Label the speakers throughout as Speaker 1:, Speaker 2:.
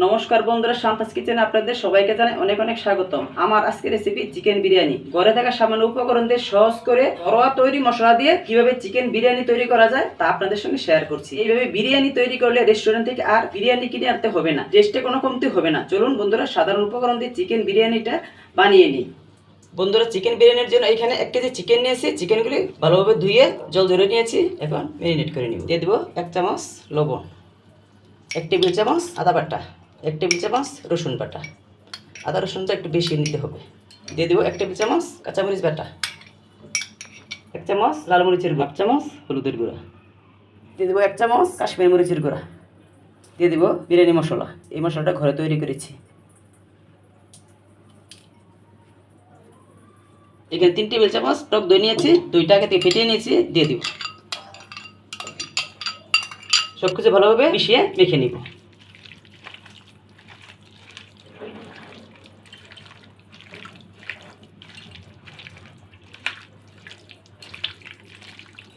Speaker 1: নমস্কার বন্ধুরা, শান্তাস কিচেনে আপনাদের সবাইকে জানাই অনেক অনেক স্বাগতম। আমার আজকের রেসিপি চিকেন বিরিয়ানি। ঘরে থাকা সামান্য উপকরণ দিয়ে সহজ করে ঘরোয়া তৈরি মশলা দিয়ে কিভাবে চিকেন বিরিয়ানি তৈরি করা যায় তা আপনাদের সঙ্গে শেয়ার করছি। এইভাবে বিরিয়ানি তৈরি করলে রেস্টুরেন্ট থেকে আর বিরিয়ানি কিনে আনতে হবে না, টেস্টে কোনো কমতি হবে না। চলুন বন্ধুরা, সাধারণ উপকরণ দিয়ে চিকেন বিরিয়ানিটা বানিয়ে নিই। বন্ধুরা, চিকেন বিরিয়ানির জন্য এখানে 1 কেজি চিকেন নিয়েছি। চিকেনগুলি ভালোভাবে ধুয়ে জল ধরে নিয়েছি। এখন ম্যারিনেট করে নিব। দিয়ে দেবো 1 চামচ লবণ, 1 টেবিল চামচ আদা বাটা, 1 টেবিল চামচ রসুন বাটা। আদা রসুনটা একটু বেশি নিতে হবে। দিয়ে দেবো 1 টেবিল চামচ কাঁচামরিচ বাটা, 1 চামচ লাল মরিচের গুঁড়া, 1 চামচ হলুদের গুঁড়া, দিয়ে দেবো 1 চামচ কাশ্মীরি মরিচের গুঁড়া, দিয়ে দেবো বিরিয়ানি মশলা। এই মশলাটা ঘরে তৈরি করেছি। এখানে 3 টেবিল চামচ টক দই নিয়েছি, দইটাকে ফেটিয়ে নিয়েছি, দিয়ে দিব। সব কিছু ভালোভাবে মিশিয়ে মেখে নিব।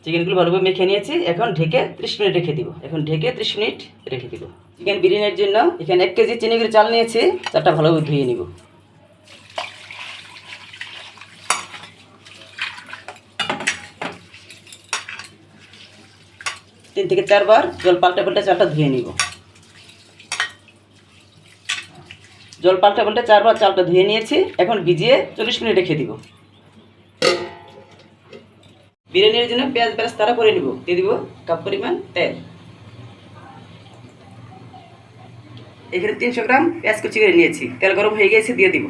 Speaker 1: চিকেনগুলো ভালোভাবে মেখে নিয়েছি। এখন ঢেকে 30 মিনিট রেখে দিব। চিকেন বিরিয়ানির জন্য এখানে 1 কেজি চিনিগুড়ি চাল নিয়েছি। চালটা ভালোভাবে ধুয়ে নিব। তিন থেকে 4 বার জল পাল্টে চালটা ধুয়ে নিব। জল পাল্টে 4 বার চালটা ধুয়ে নিয়েছি। এখন ভিজিয়ে 40 মিনিট রেখে দিব। বিরিয়ানির জন্য পেঁয়াজ বেরেস্তা করে নিব। দিয়ে দিব কাপ পরিমাণ তেল। এখানে 300 গ্রাম পেঁয়াজ কুচি করে নিয়েছি। তেল গরম হয়ে গেছে, দিয়ে দিব।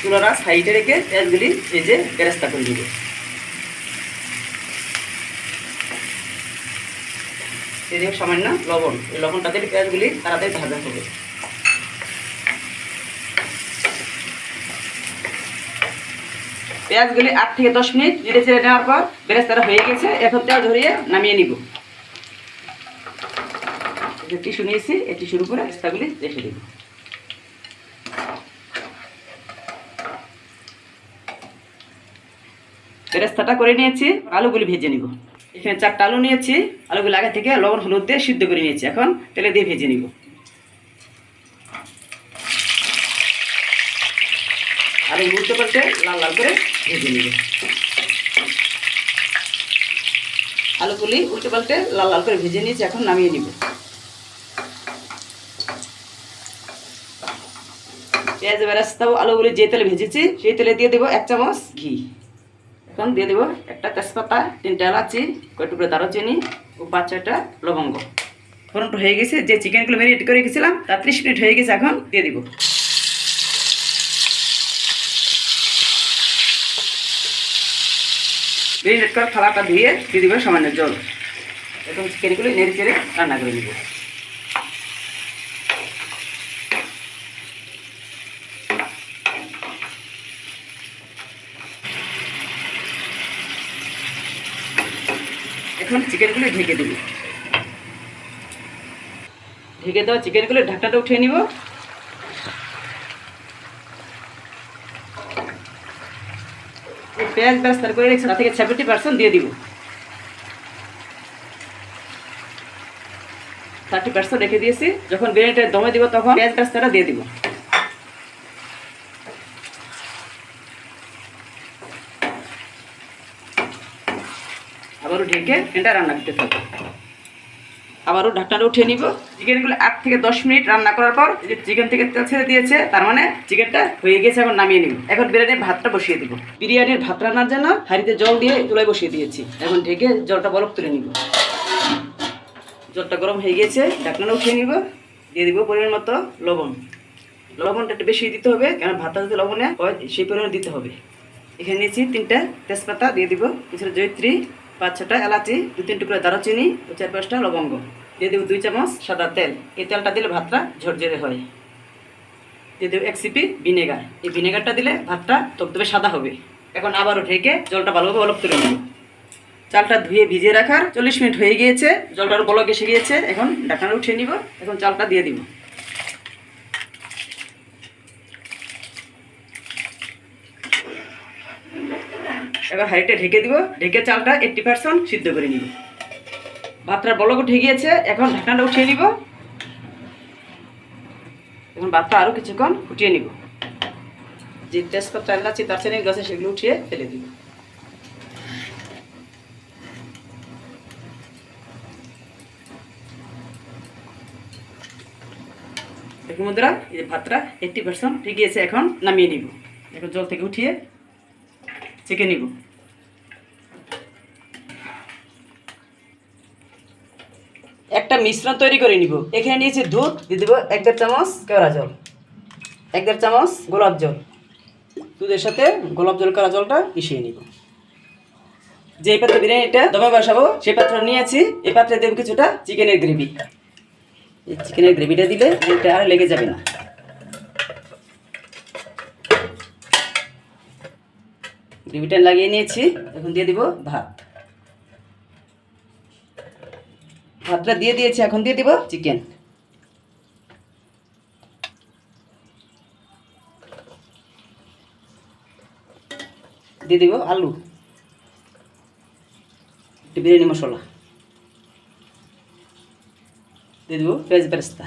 Speaker 1: চুলাটা সাইডে রেখে পেঁয়াজগুলি ভেজে বেরেস্তা করে নিব। দিয়ে দিব সামান্য লবণ। এই লবণটা দিলে পেঁয়াজগুলি তাড়াতাড়ি ভাজা হবে। পেঁয়াজগুলি 8 থেকে 10 মিনিট নেড়ে চেড়ে নেওয়ার পর বেরেস্তাটা হয়ে গেছে। এখন তেল ঝরিয়ে নামিয়ে নিব। টিস্যু নিয়েছি, এই টিস্যুর উপরে বেরেস্তাগুলি রেখে দিব। বেরেস্তাটা করে নিয়েছি। আলুগুলি ভেজে নিব। এখানে 4টা আলু নিয়েছি। আলুগুলি আগে থেকে লবণ হলুদ দিয়ে সিদ্ধ করে নিয়েছি। এখন তেলে দিয়ে ভেজে নিব। আলু উল্টে পাল্টে লাল লাল করে ভেজে নিব। আলুগুলি উল্টে পাল্টে লাল লাল করে ভেজে নিয়েছি। এখন নামিয়ে নিব। পেঁয়াজ বেরেস্তাও আলুগুলি যে তেলে ভেজেছি সেই তেলে দিয়ে দেবো 1 চামচ ঘি। এখন দিয়ে দেবো একটা তেজপাতা, 3টা এলাচি, কয়েকটুকরো দারুচিনি ও 5-6টা লবঙ্গ। ফোড়নটা হয়ে গেছে। যে চিকেনগুলো ম্যারিনেট করে রেখেছিলাম তা 30 মিনিট হয়ে গেছে। এখন দিয়ে দিব। ম্যারিনেট করা থালাটা ধুয়ে দিয়ে দিব সামান্য জল। এখন চিকেনগুলো নেড়ে চেড়ে রান্না করে নিব। এখন চিকেনগুলো ঢেকে দেব। ঢেকে দেওয়া চিকেনগুলো ঢাকনাটা উঠিয়ে নিব। পেঁয়াজ বেরেস্তা করে রেখেছি তা থেকে 70% দিয়ে দিব। 30% রেখে দিয়েছি। যখন বিরিয়ানিটা দমে দিব তখন পেঁয়াজ বেরেস্তাটা দিয়ে দিব। আবারও ঢেকে এটা রান্না করতে থাকবো। আবারও ঢাকনাটা উঠিয়ে নিব। চিকেনগুলো 8 থেকে 10 মিনিট রান্না করার পর চিকেন থেকে তেল ছেড়ে দিয়েছে, তার মানে চিকেনটা হয়ে গেছে। এখন নামিয়ে নিব। এখন বিরিয়ানির ভাতটা বসিয়ে দিব। বিরিয়ানির ভাত রান্নার জন্য হাঁড়িতে জল দিয়ে চুলায় বসিয়ে দিয়েছি। এখন ঢেকে জলটা বলক তুলে নিব। জলটা গরম হয়ে গেছে, ঢাকনাটা উঠিয়ে নিব। দিয়ে দিব পরিমাণ মতো লবণ। লবণটা একটু বেশি দিতে হবে, কারণ ভাতটা যদি লবণে হয় সেই পরিমাণে দিতে হবে। এখানে নিয়েছি 3টা তেজপাতা, দিয়ে দিব কিছুটা জয়িত্রী, 5-6টা এলাচি, 2-3 টুকরা দারুচিনি ও 4-5টা লবঙ্গ। দিয়ে দেবো 2 চামচ সাদা তেল। এই তেলটা দিলে ভাতটা ঝরঝরে হয়। দিয়ে দেবো 1 সিপি ভিনেগার। এই ভিনেগারটা দিলে ভাতটা তবতবে সাদা হবে। এখন আবারও ঢেকে জলটা ভালোভাবে বলক তুলে নেব। চালটা ধুয়ে ভিজিয়ে রাখার 40 মিনিট হয়ে গিয়েছে। জলটার বলক এসে গিয়েছে। এখন ঢাকনাটা উঠিয়ে নিব। এখন চালটা দিয়ে দিব। এবার হাঁড়িটা ঢেকে দিব, ঢেকে চালটা 80% সিদ্ধ করে নিব। ভাতটা বলক উঠে গিয়েছে, এখন ঢাকনাটা উঠিয়ে নিব। এখন ভাতটা আরও কিছুক্ষণ ফুটিয়ে নিব। যে তেজপাতা, এলাচি, দারচিনি এগুলো আছে সেগুলো উঠিয়ে ফেলে দিব। দেখুন বন্ধুরা, এই যে ভাতটা 80% ঠিক গিয়েছে, এখন নামিয়ে নিব। এখন জল থেকে উঠিয়ে ছেঁকে নিব। একটা মিশ্রণ তৈরি করে নিব। এখানে নিয়েছি দুধ, দিয়ে দেবো 1.5 চামচ কেওড়া জল, 1.5 চামচ গোলাপ জল। দুধের সাথে গোলাপ জল, কেওড়া জলটা মিশিয়ে নিব। যে পাত্রে বিরিয়ানিটা দমে বসাবো সেই পাত্র নিয়েছি। এই পাত্রে দেবো কিছুটা চিকেনের গ্রেভি। এই চিকেনের গ্রেভিটা দিলে এটা আর লেগে যাবে না। গ্রেভিটা লাগিয়ে নিয়েছি, এখন দিয়ে দিব ভাত। ভাতটা দিয়ে দিয়েছি, এখন দিয়ে দিব চিকেন। দিয়ে দিব আলু, একটু বিরিয়ানি মশলা, দিয়ে দিব পেঁয়াজ বেরেস্তা।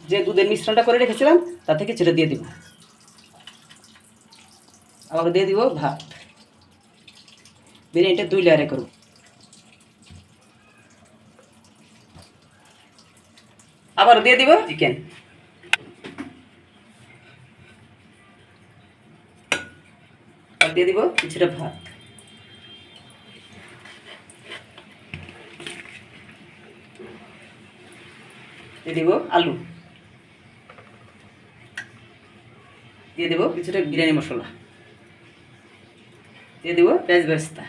Speaker 1: যে দুধের মিশ্রণটা করে রেখেছিলাম তা থেকে কিছুটা দিয়ে দিব। আবার দিয়ে দিব ভাত। বিরিয়ানিটা 2 লেয়ারে করব। আবার দিয়ে দিব চিকেন। আর দিয়ে দিব কিছুটা ভাত। দিয়ে দিব আলু। দিয়ে দেব কিছুটা বিরিয়ানি মশলা। দিয়ে দেব পেঁয়াজ বেরেস্তা।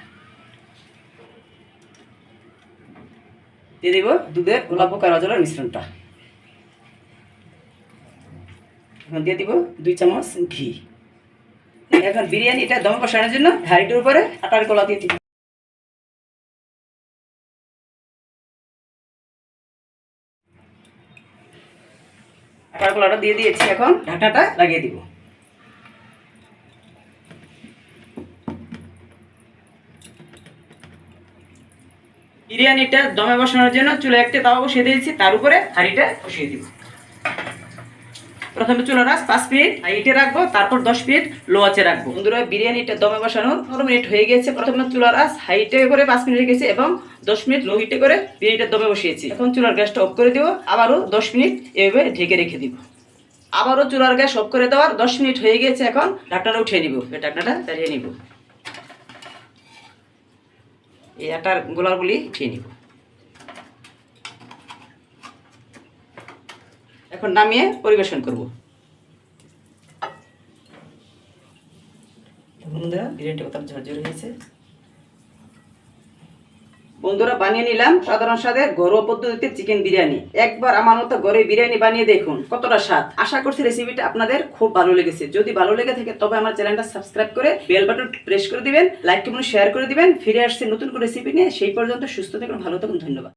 Speaker 1: দিয়ে দেব দুধের গোলাপ ও কেওড়া জলের মিশ্রণটা। এখন দিয়ে দিব 2 চামচ ঘি। এখন বিরিয়ানিটা দম বসানোর জন্য হাঁড়িটার উপরে আটার গোলা দিয়ে দিব। আটার গোলাটা দিয়ে দিয়েছি, এখন ঢাকনাটা লাগিয়ে দিব। বিরিয়ানিটা দমে বসানোর জন্য চুলায় একটা তাওয়া বসিয়ে দিয়েছি, তার উপরে হাঁড়িটা বসিয়ে দিব। প্রথমে চুলার আঁচ 5 মিনিট হাইটে রাখবো, তারপর 10 মিনিট লো আঁচে রাখবো। বন্ধুরা, বিরিয়ানিটা দমে বসানো 15 মিনিট হয়ে গেছে। প্রথমে চুলার আঁচ হাইটে করে 5 মিনিট রেখেছি এবং 10 মিনিট লো হিটে করে বিরিয়ানিটা দমে বসিয়েছি। এখন চুলার গ্যাসটা অফ করে দিব, আবারও 10 মিনিট এভাবে ঢেকে রেখে দিব। আবারও চুলার গ্যাস অফ করে দেওয়ার 10 মিনিট হয়ে গেছে। এখন ঢাকনাটা উঠিয়ে নিব। ঢাকনাটা চালিয়ে নিব। এই আটার গোলাগুলি উঠিয়ে নিব। এখন নামিয়ে পরিবেশন করব। বন্ধুরা, বিরিয়ানিটা কত ঝরঝরে হয়েছে। বন্ধুরা, বানিয়ে নিলাম সাধারণ স্বাদের ঘরোয়া পদ্ধতিতে চিকেন বিরিয়ানি। একবার আমার মতো ঘরে বিরিয়ানি বানিয়ে দেখুন কতটা স্বাদ। আশা করছি রেসিপিটা আপনাদের খুব ভালো লেগেছে। যদি ভালো লেগে থাকে তবে আমার চ্যানেলটা সাবস্ক্রাইব করে বেল বাটন প্রেস করে দিবেন, লাইক কমেন্ট শেয়ার করে দিবেন। ফিরে আসছে নতুন কোনো রেসিপি নিয়ে। সেই পর্যন্ত সুস্থ থাকুন, ভালো থাকুন, ধন্যবাদ।